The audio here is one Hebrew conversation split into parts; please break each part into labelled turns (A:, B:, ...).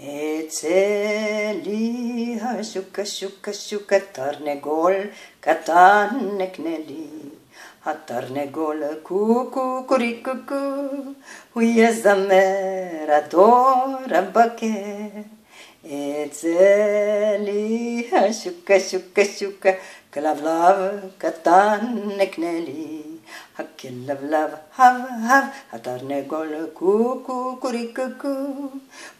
A: אצא לי השוקה שוקה שוקה תרנגול קטן נקנה לי התרנגול קוקו קורי קוקו הוא יזמר הדור הבקר אצא לי השוקה שוקה שוקה כלבלב קטן נקנה לי הכלבלב הב הב התרנגול קוקו קורי קוקו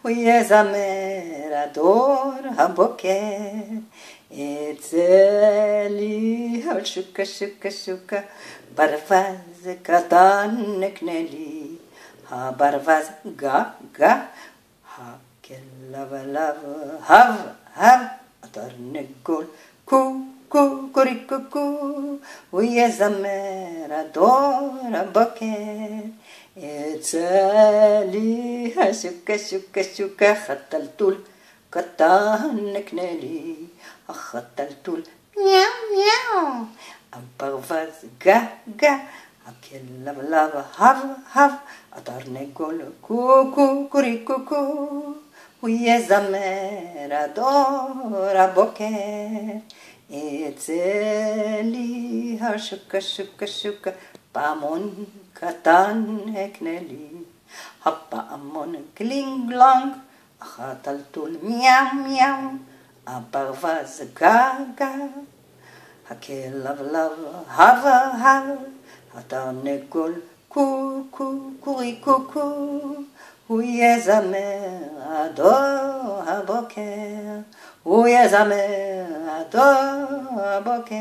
A: הוא יזמר הדור הבוקר אצא לי השוקה שוקה שוקה ברווז קטן נקנה לי הברווז גה גה הכלבלב הב הב התרנגול קוקו קורי קוקו הוא יזמר הדור הבוקר אצא לי השוקה שוקה שוקה חתלתול קטן נקנה לי החתלתול מיאו מיאו הברווז גה גה הכלבלב הב הב התרנגול קוקו קורי קוקו הוא יזמר הדור הבוקר אצא לי השוקה שוקה שוקה פעמון קטן אקנה לי הפעמון קלינג גלונג החתלתול מיאו מיאו הברווז גה גה הכלבלב הב הב התרנגול קוקו קורי קוקו הוא יזמר הדור הבוקר הוא יזמר הדור הבוקר